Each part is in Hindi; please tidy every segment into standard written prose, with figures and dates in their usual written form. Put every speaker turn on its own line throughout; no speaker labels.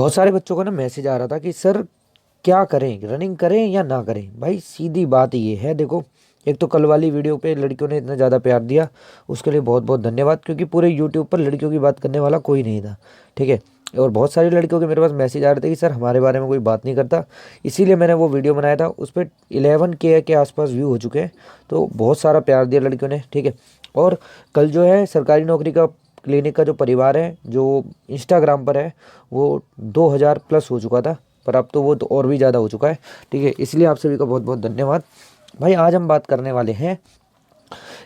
बहुत सारे बच्चों का ना मैसेज आ रहा था कि सर क्या करें, रनिंग करें या ना करें। भाई सीधी बात ये है, देखो एक तो कल वाली वीडियो पे लड़कियों ने इतना ज़्यादा प्यार दिया, उसके लिए बहुत बहुत धन्यवाद, क्योंकि पूरे यूट्यूब पर लड़कियों की बात करने वाला कोई नहीं था। ठीक है। और बहुत सारी लड़कियों के मेरे पास मैसेज आ रहे थे कि सर हमारे बारे में कोई बात नहीं करता, इसीलिए मैंने वो वीडियो बनाया था। उस पर 11K के आसपास व्यू हो चुके हैं, तो बहुत सारा प्यार दिया लड़कियों ने। ठीक है। और कल जो है सरकारी नौकरी का क्लिनिक का जो परिवार है जो इंस्टाग्राम पर है, वो 2000 प्लस हो चुका था, पर अब तो वो तो और भी ज़्यादा हो चुका है। ठीक है। इसलिए आप सभी का बहुत बहुत धन्यवाद। भाई आज हम बात करने वाले हैं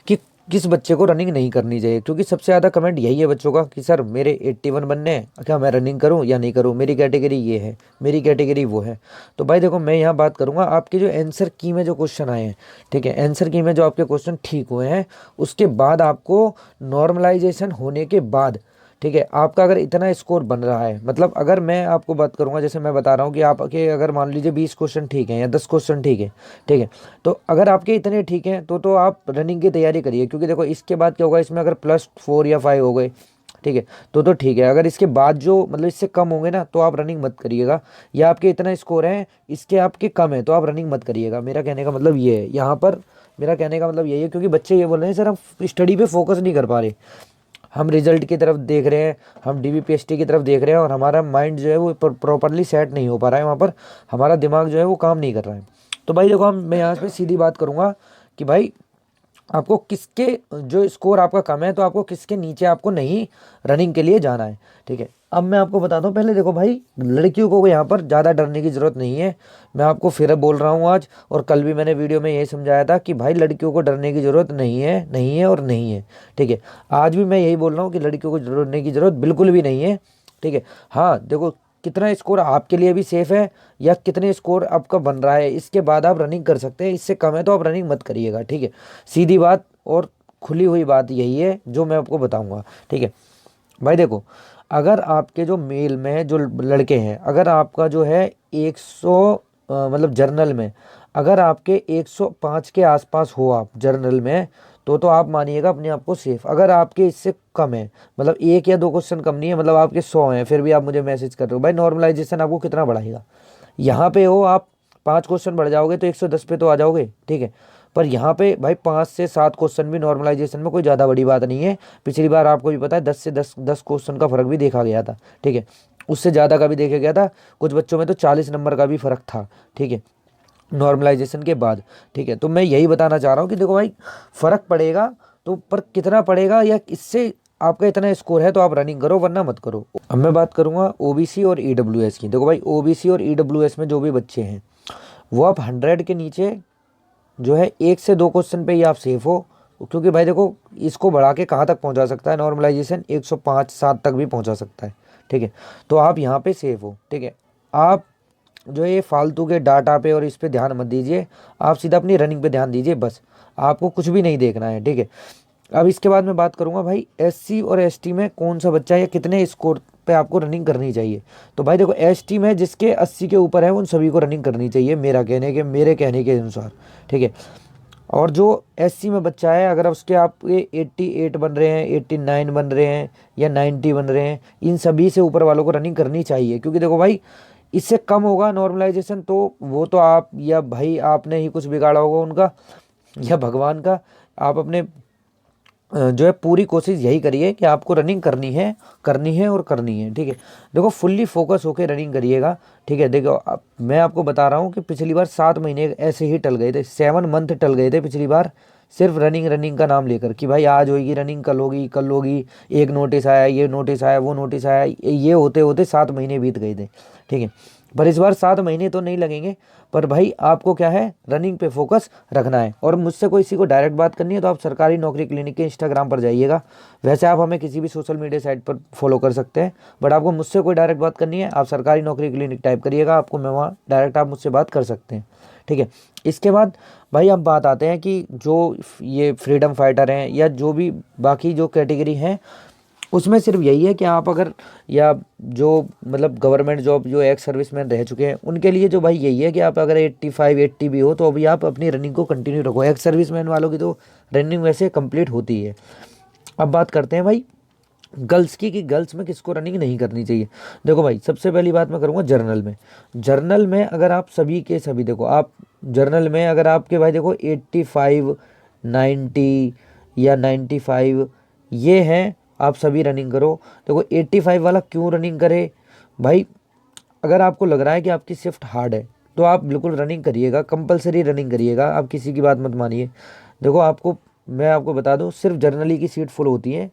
कि किस बच्चे को रनिंग नहीं करनी चाहिए, क्योंकि सबसे ज़्यादा कमेंट यही है बच्चों का कि सर मेरे 81 बनने हैं, क्या मैं रनिंग करूं या नहीं करूं, मेरी कैटेगरी ये है, मेरी कैटेगरी वो है। तो भाई देखो, मैं यहाँ बात करूंगा आपके जो आंसर की में जो क्वेश्चन आए हैं। ठीक है। आंसर की में जो आपके क्वेश्चन ठीक हुए हैं, उसके बाद आपको नॉर्मलाइजेशन होने के बाद, ठीक है, आपका अगर इतना स्कोर बन रहा है, मतलब अगर मैं आपको बात करूंगा, जैसे मैं बता रहा हूँ कि आपके अगर मान लीजिए 20 क्वेश्चन ठीक हैं या 10 क्वेश्चन ठीक है। ठीक है। तो अगर आपके इतने ठीक हैं तो आप रनिंग की तैयारी करिए, क्योंकि देखो इसके बाद क्या होगा, इसमें अगर +4 या 5 हो गए, ठीक है, तो ठीक है। अगर इसके बाद जो मतलब इससे कम होंगे ना, तो आप रनिंग मत करिएगा। या आपके इतना स्कोर है, इसके आपके कम है, तो आप रनिंग मत करिएगा। मेरा कहने का मतलब ये है यहाँ पर, मेरा कहने का मतलब यही है, क्योंकि बच्चे ये बोल रहे हैं सर हम स्टडी पे फोकस नहीं कर पा रहे, हम रिजल्ट की तरफ देख रहे हैं, हम DBPST की तरफ देख रहे हैं, और हमारा माइंड जो है वो प्रॉपरली सेट नहीं हो पा रहा है, वहाँ पर हमारा दिमाग जो है वो काम नहीं कर रहा है। तो भाई देखो, मैं यहाँ पे सीधी बात करूँगा कि भाई आपको किसके जो स्कोर आपका कम है, तो आपको किसके नीचे आपको नहीं रनिंग के लिए जाना है। ठीक है। अब मैं आपको बताता हूँ, पहले देखो भाई, लड़कियों को यहाँ पर ज़्यादा डरने की ज़रूरत नहीं है। मैं आपको फिर बोल रहा हूँ आज, और कल भी मैंने वीडियो में यही समझाया था कि भाई लड़कियों को डरने की ज़रूरत नहीं है, नहीं है और नहीं है। ठीक है। आज भी मैं यही बोल रहा हूँ कि लड़कियों को डरने की ज़रूरत बिल्कुल भी नहीं है। ठीक है। हाँ देखो, कितना स्कोर आपके लिए भी सेफ़ है या कितने स्कोर आपका बन रहा है, इसके बाद आप रनिंग कर सकते हैं। इससे कम है तो आप रनिंग मत करिएगा। ठीक है। सीधी बात और खुली हुई बात यही है जो मैं आपको बताऊंगा। ठीक है। भाई देखो, अगर आपके जो मेल में जो लड़के हैं, अगर आपका जो है 100 मतलब जर्नल में, अगर आपके 105 के आसपास हो आप जर्नल में, तो आप मानिएगा अपने आप को सेफ। अगर आपके इससे कम है, मतलब 1 या 2 क्वेश्चन कम नहीं है, मतलब आपके 100 हैं, फिर भी आप मुझे मैसेज कर रहे हो, भाई नॉर्मलाइजेशन आपको कितना बढ़ाएगा। यहाँ पे हो आप 5 क्वेश्चन बढ़ जाओगे तो 110 पे तो आ जाओगे। ठीक है। पर यहाँ पे भाई 5 से 7 क्वेश्चन भी नॉर्मलाइजेशन में कोई ज़्यादा बड़ी बात नहीं है। पिछली बार आपको भी पता है 10 क्वेश्चन का फर्क भी देखा गया था। ठीक है। उससे ज़्यादा का भी देखा गया था, कुछ बच्चों में तो 40 नंबर का भी फर्क था। ठीक है। नॉर्मलाइजेशन के बाद। ठीक है। तो मैं यही बताना चाह रहा हूँ कि देखो भाई, फ़र्क पड़ेगा तो, पर कितना पड़ेगा, या इससे आपका इतना स्कोर है तो आप रनिंग करो, वरना मत करो। अब मैं बात करूँगा OBC और EWS की। देखो भाई, OBC और EWS में जो भी बच्चे हैं, वो आप 100 के नीचे जो है 1 से 2 क्वेश्चन पे ही आप सेफ हो, क्योंकि भाई देखो, इसको बढ़ा के कहाँ तक पहुँचा सकता है नॉर्मलाइजेशन, 105-7 तक भी पहुँचा सकता है। ठीक है। तो आप यहाँ पे सेफ हो। ठीक है। आप जो ये फालतू के डाटा पे और इस पे ध्यान मत दीजिए, आप सीधा अपनी रनिंग पे ध्यान दीजिए, बस आपको कुछ भी नहीं देखना है। ठीक है। अब इसके बाद मैं बात करूंगा भाई, SC और ST में कौन सा बच्चा या कितने स्कोर पे आपको रनिंग करनी चाहिए। तो भाई देखो, ST में जिसके 80 के ऊपर है उन सभी को रनिंग करनी चाहिए, मेरे कहने के अनुसार। ठीक है। और जो SC में बच्चा है, अगर उसके आपके 88 बन रहे हैं, 89 बन रहे हैं या 90 बन रहे हैं, इन सभी से ऊपर वालों को रनिंग करनी चाहिए, क्योंकि देखो भाई, इससे कम होगा नॉर्मलाइजेशन तो वो तो आप या भाई आपने ही कुछ बिगाड़ा होगा उनका, या भगवान का। आप अपने जो है पूरी कोशिश यही करिए कि आपको रनिंग करनी है, करनी है और करनी है। ठीक है। देखो, फुल्ली फोकस होकर रनिंग करिएगा। ठीक है। देखो, मैं आपको बता रहा हूँ कि पिछली बार 7 महीने ऐसे ही टल गए थे, 7 मंथ टल गए थे पिछली बार, सिर्फ रनिंग रनिंग का नाम लेकर कि भाई आज होगी रनिंग, कल होगी, कल होगी, एक नोटिस आया, ये नोटिस आया, वो नोटिस आया, ये होते होते 7 महीने बीत गए थे। ठीक है। पर इस बार 7 महीने तो नहीं लगेंगे, पर भाई आपको क्या है, रनिंग पे फोकस रखना है। और मुझसे कोई किसी को डायरेक्ट बात करनी है तो आप सरकारी नौकरी क्लिनिक के इंस्टाग्राम पर जाइएगा। वैसे आप हमें किसी भी सोशल मीडिया साइट पर फॉलो कर सकते हैं, बट आपको मुझसे कोई डायरेक्ट बात करनी है, आप सरकारी नौकरी क्लिनिक टाइप करिएगा, आपको मैं वहाँ डायरेक्ट आप मुझसे बात कर सकते हैं। ठीक है। इसके बाद भाई हम बात आते हैं कि जो ये फ्रीडम फाइटर हैं या जो भी बाकी जो कैटेगरी हैं, उसमें सिर्फ यही है कि आप अगर, या जो मतलब गवर्नमेंट जॉब जो एक्स सर्विसमैन रह चुके हैं, उनके लिए जो भाई यही है कि आप अगर 85-80 भी हो तो अभी आप अपनी रनिंग को कंटिन्यू रखो। एक्स सर्विसमैन वालों की तो रनिंग वैसे कंप्लीट होती है। अब बात करते हैं भाई गर्ल्स की कि गर्ल्स में किसको रनिंग नहीं करनी चाहिए। देखो भाई, सबसे पहली बात मैं करूँगा जर्नल में। जर्नल में अगर आप सभी के सभी देखो, आप जर्नल में अगर आपके भाई देखो 85, 90 या 95 ये हैं, आप सभी रनिंग करो। देखो 85 वाला क्यों रनिंग करे भाई, अगर आपको लग रहा है कि आपकी शिफ्ट हार्ड है तो आप बिल्कुल रनिंग करिएगा, कंपलसरी रनिंग करिएगा, आप किसी की बात मत मानिए। देखो आपको, मैं आपको बता दूं, सिर्फ जर्नली की सीट फुल होती है,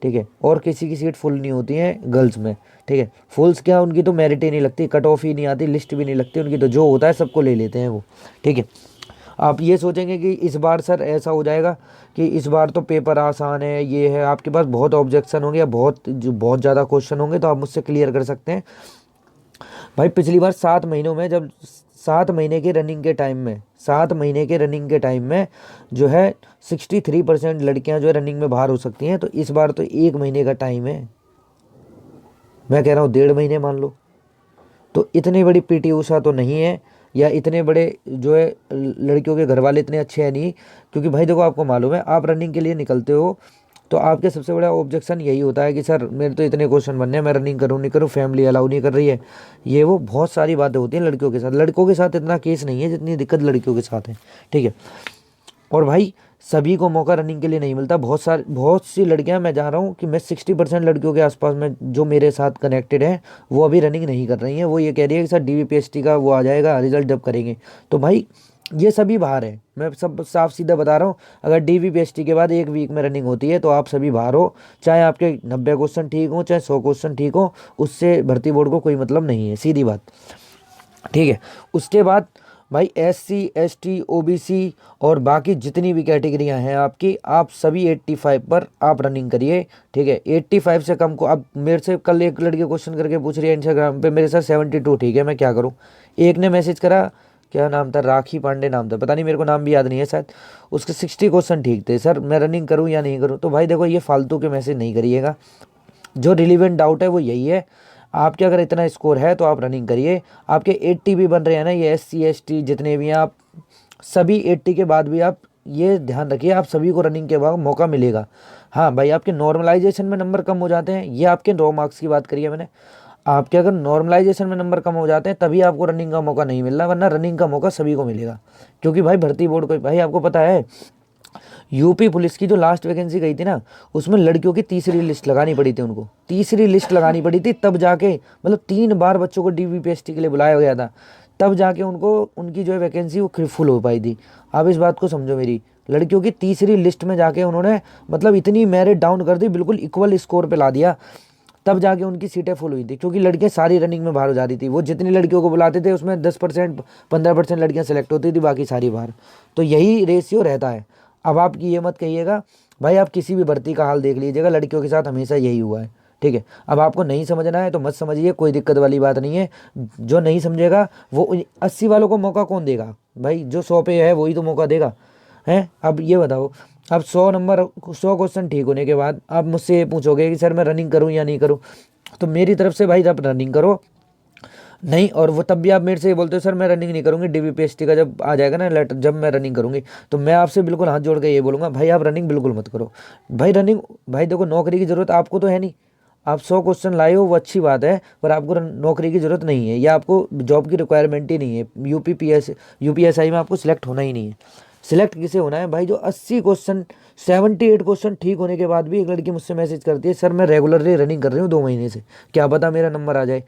ठीक है, और किसी की सीट फुल नहीं होती है गर्ल्स में, ठीक है। फुल्स क्या, उनकी तो मेरिट ही नहीं लगती, कट ऑफ ही नहीं आती, लिस्ट भी नहीं लगती उनकी, तो जो होता है सबको ले लेते हैं वो, ठीक है। आप ये सोचेंगे कि इस बार सर ऐसा हो जाएगा कि इस बार तो पेपर आसान है, ये है, आपके पास बहुत ऑब्जेक्शन होंगे या बहुत ज़्यादा क्वेश्चन होंगे, तो आप मुझसे क्लियर कर सकते हैं। भाई पिछली बार 7 महीनों में, जब 7 महीने के रनिंग के टाइम में, 7 महीने के रनिंग के टाइम में जो है 63% लड़कियां जो है रनिंग में बाहर हो सकती हैं, तो इस बार तो 1 महीने का टाइम है, मैं कह रहा हूँ 1.5 महीने मान लो। तो इतनी बड़ी पीटी उषा तो नहीं है, या इतने बड़े जो है लड़कियों के घर वाले इतने अच्छे हैं नहीं। क्योंकि भाई देखो, आपको मालूम है, आप रनिंग के लिए निकलते हो तो आपके सबसे बड़ा ऑब्जेक्शन यही होता है कि सर मेरे तो इतने क्वेश्चन बनने हैं, मैं रनिंग करूँ नहीं करूँ, फैमिली अलाउ नहीं कर रही है, ये वो बहुत सारी बातें होती हैं लड़कियों के साथ। लड़कों के साथ इतना केस नहीं है जितनी दिक्कत लड़कियों के साथ है, ठीक है। और भाई सभी को मौका रनिंग के लिए नहीं मिलता, बहुत सी लड़कियां, मैं जा रहा हूँ कि मैं 60% लड़कियों के आसपास में जो मेरे साथ कनेक्टेड हैं वो अभी रनिंग नहीं कर रही हैं। वो ये कह रही है कि सर DVPST का वो आ जाएगा रिजल्ट जब करेंगे। तो भाई ये सभी बाहर है, मैं सब साफ सीधा बता रहा हूँ। अगर DVPST के बाद 1 वीक में रनिंग होती है तो आप सभी बाहर हो, चाहे आपके 90 क्वेश्चन ठीक हो, चाहे 100 क्वेश्चन ठीक हो, उससे भर्ती बोर्ड को कोई मतलब नहीं है, सीधी बात, ठीक है। उसके बाद भाई SC ST OBC और बाकी जितनी भी कैटेगरियां हैं आपकी, आप सभी 85 पर आप रनिंग करिए, ठीक है। 85 से कम को, अब मेरे से कल एक लड़की क्वेश्चन करके पूछ रही है इंस्टाग्राम पे, मेरे साथ 72, ठीक है, मैं क्या करूं। एक ने मैसेज करा, क्या नाम था, राखी पांडे नाम था, पता नहीं, मेरे को नाम भी याद नहीं है शायद, उसके 60 क्वेश्चन ठीक थे, सर मैं रनिंग करूँ या नहीं करूँ। तो भाई देखो, ये फालतू के मैसेज नहीं करिएगा, जो रिलीवेंट डाउट है वो यही है। आपके अगर इतना स्कोर है तो आप रनिंग करिए। आपके 80 भी बन रहे हैं ना, ये SC ST जितने भी हैं, आप सभी 80 के बाद भी आप ये ध्यान रखिए, आप सभी को रनिंग के बाद मौका मिलेगा। हाँ भाई, आपके नॉर्मलाइजेशन में नंबर कम हो जाते हैं, ये आपके रो मार्क्स की बात करी है मैंने। आपके अगर नॉर्मलाइजेशन में नंबर कम हो जाते हैं तभी आपको रनिंग का मौका नहीं मिल रहा, वरना रनिंग का मौका सभी को मिलेगा। क्योंकि भाई भर्ती बोर्ड को, भाई आपको पता है, यूपी पुलिस की जो लास्ट वैकेंसी गई थी ना, उसमें लड़कियों की तीसरी लिस्ट लगानी पड़ी थी, उनको तीसरी लिस्ट लगानी पड़ी थी, तब जाके, मतलब 3 बार बच्चों को DVPST के लिए बुलाया गया था, तब जाके उनको उनकी जो है वैकेंसी वो फुल हो पाई थी। आप इस बात को समझो मेरी, लड़कियों की तीसरी लिस्ट में जाके उन्होंने मतलब इतनी मेरिट डाउन कर दी, बिल्कुल इक्वल स्कोर पे ला दिया, तब जाके उनकी सीटें फुल हुई थी। क्योंकि लड़कियां सारी रनिंग में बाहर हो जाती थी, वो जितनी लड़कियों को बुलाते थे उसमें 10% 15% लड़कियां सेलेक्ट होती थी, बाकी सारी बाहर। तो यही रेशियो रहता है। अब आप ये मत कहिएगा भाई, आप किसी भी भर्ती का हाल देख लीजिएगा, लड़कियों के साथ हमेशा यही हुआ है, ठीक है। अब आपको नहीं समझना है तो मत समझिए, कोई दिक्कत वाली बात नहीं है। जो नहीं समझेगा वो 80 वालों को मौका कौन देगा भाई, जो 100 पे है वही तो मौका देगा, हैं। अब ये बताओ, अब 100 क्वेश्चन ठीक होने के बाद आप मुझसे ये पूछोगे कि सर मैं रनिंग करूं या नहीं करूं, तो मेरी तरफ से भाई आप रनिंग करो। नहीं, और वो तब भी आप मेरे से ये बोलते हो सर मैं रनिंग नहीं करूंगी, DVPST का जब आ जाएगा ना लेटर, जब मैं रनिंग करूंगी, तो मैं आपसे बिल्कुल हाथ जोड़ के ये बोलूंगा, भाई आप रनिंग बिल्कुल मत करो। भाई रनिंग, भाई देखो नौकरी की ज़रूरत आपको तो है नहीं, आप 100 क्वेश्चन लाए हो वो अच्छी बात है, पर आपको नौकरी की ज़रूरत नहीं है, या आपको जॉब की रिक्वायरमेंट ही नहीं है, UPSI में आपको सिलेक्ट होना ही नहीं है। सिलेक्ट किसे होना है भाई, जो 80 क्वेश्चन 78 क्वेश्चन ठीक होने के बाद भी एक लड़की मुझसे मैसेज करती है, सर मैं रेगुलरली रनिंग कर रही हूँ 2 महीने से, क्या पता मेरा नंबर आ जाए,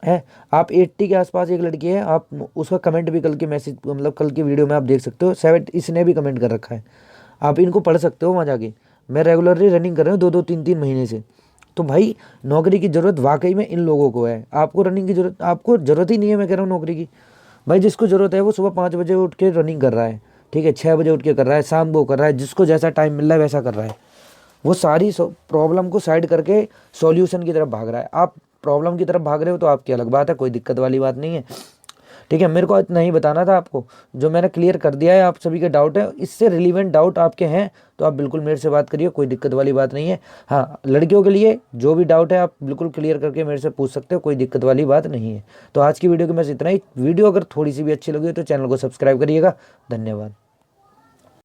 है। आप 80 के आसपास एक लड़की है, आप उसका कमेंट भी कल के मैसेज, मतलब कल की वीडियो में आप देख सकते हो, 7 इसने भी कमेंट कर रखा है, आप इनको पढ़ सकते हो वहाँ जाके, मैं रेगुलरली रनिंग कर रही हूँ 2-2 3-3 महीने से। तो भाई नौकरी की ज़रूरत वाकई में इन लोगों को है, आपको रनिंग की ज़रूरत, आपको ज़रूरत ही नहीं है, मैं कह रहा हूँ नौकरी की। भाई जिसको ज़रूरत है वो सुबह 5 बजे उठ के रनिंग कर रहा है, ठीक है, 6 बजे उठ के कर रहा है, शाम को कर रहा है, जिसको जैसा टाइम मिल रहा है वैसा कर रहा है, वो सारी प्रॉब्लम को साइड करके सॉल्यूशन की तरफ भाग रहा है। आप प्रॉब्लम की तरफ भाग रहे हो तो आपकी अलग बात है, कोई दिक्कत वाली बात नहीं है, ठीक है। मेरे को इतना ही बताना था आपको, जो मैंने क्लियर कर दिया है, आप सभी के डाउट है, इससे रिलीवेंट डाउट आपके हैं तो आप बिल्कुल मेरे से बात करिए, कोई दिक्कत वाली बात नहीं है। हाँ, लड़कियों के लिए जो भी डाउट है आप बिल्कुल क्लियर करके मेरे से पूछ सकते हो, कोई दिक्कत वाली बात नहीं है। तो आज की वीडियो के बस इतना ही। वीडियो अगर थोड़ी सी भी अच्छी लगी हो तो चैनल को सब्सक्राइब करिएगा। धन्यवाद।